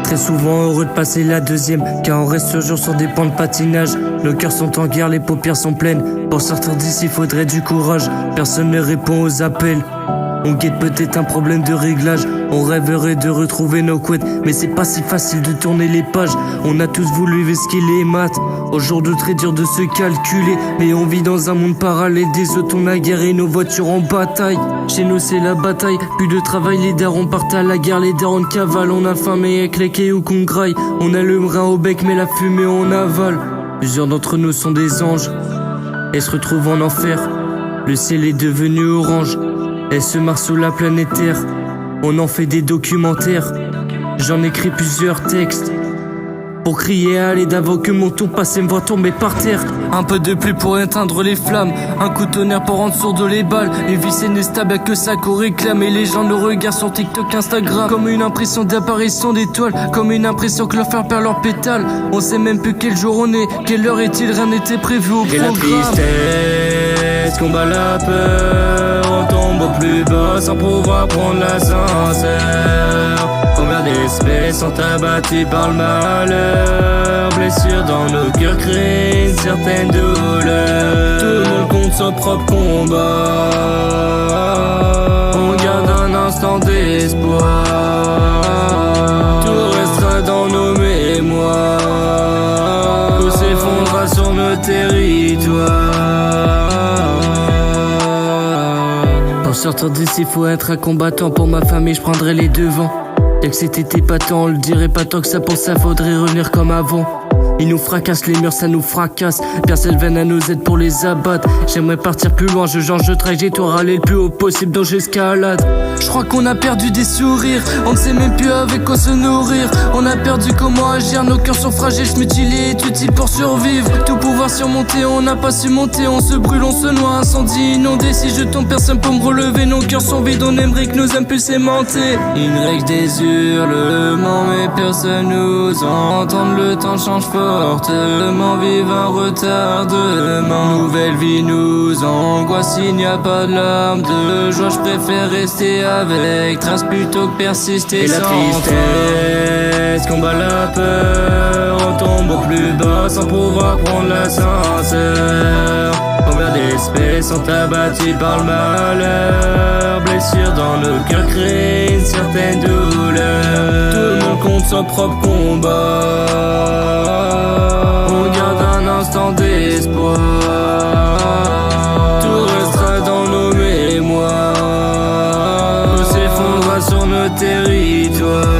Très souvent heureux de passer la deuxième, car on reste toujours sur des pans de patinage. Nos cœurs sont en guerre, les paupières sont pleines. Pour sortir d'ici faudrait du courage. Personne ne répond aux appels. On guette peut-être un problème de réglage. On rêverait de retrouver nos couettes, mais c'est pas si facile de tourner les pages. On a tous voulu esquiver les maths. Aujourd'hui très dur de se calculer, mais on vit dans un monde parallèle. Des autres on a guerre nos voitures en bataille. Chez nous c'est la bataille, plus de travail, les darons partent à la guerre. Les darons cavalent, on a faim mais avec les cailloux qu'on graille. On a le brin au bec mais la fumée on avale. Plusieurs d'entre nous sont des anges et se retrouvent en enfer. Le ciel est devenu orange, elle se marre sous la planète Terre. On en fait des documentaires, j'en écris plusieurs textes pour crier à l'aide avant que mon tour passe et me voit tomber par terre. Un peu de pluie pour éteindre les flammes, un coup de tonnerre pour rendre sourdes les balles. Les vies c'est inestable, y'a que ça qu'on réclame. Et les gens nous regardent sur TikTok, Instagram, comme une impression d'apparition d'étoiles, comme une impression que leurs fleurs perdent leurs pétales. On sait même plus quel jour on est, quelle heure est-il, rien n'était prévu au programme. Et la tristesse combat la peur, on tombe au plus bas sans pouvoir prendre l'ascenseur. Combien d'espèces sont abattues par le malheur, blessures dans nos cœurs créent une certaine douleur. Tout le monde compte son propre combat, on garde un instant d'espoir. Tout restera dans nos mémoires, tout s'effondrera sur nos territoires. Pour sortir d'ici faut être un combattant. Pour ma famille je prendrai les devants. Dès que c'était épatant, on le dirait pas tant que ça. Pour ça faudrait revenir comme avant. Ils nous fracassent, les murs ça nous fracasse. Personne vienne à nous aider pour les abattre. J'aimerais partir plus loin, je change de trajectoire, aller le plus haut possible dont j'escalade. Je crois qu'on a perdu des sourires, on ne sait même plus avec quoi se nourrir. On a perdu comment agir, nos cœurs sont fragiles, se mutiler est utile pour survivre. Tout pouvoir surmonter, on n'a pas su monter, on se brûle, on se noie, incendie inondé. Si je tombe, personne pour me relever, nos cœurs sont vides, on aimerait que nos impulses aimantés. Une règle des hurlements, mais personne nous entend. Le temps change fortement, vive un retardement. Nouvelle vie nous angoisse, il n'y a pas de larmes de joie. Je préfère rester avec trace plutôt que persister. Et la tristesse combat la peur, on tombe au plus bas sans pouvoir prendre l'ascenseur. Combien d'espèces sont abattues par le malheur, blessures dans nos cœurs créent une certaine douleur. Tout le monde compte son propre combat, on garde un instant d'espoir. Tout restera dans nos mémoires, tout s'effondrera sur nos territoires.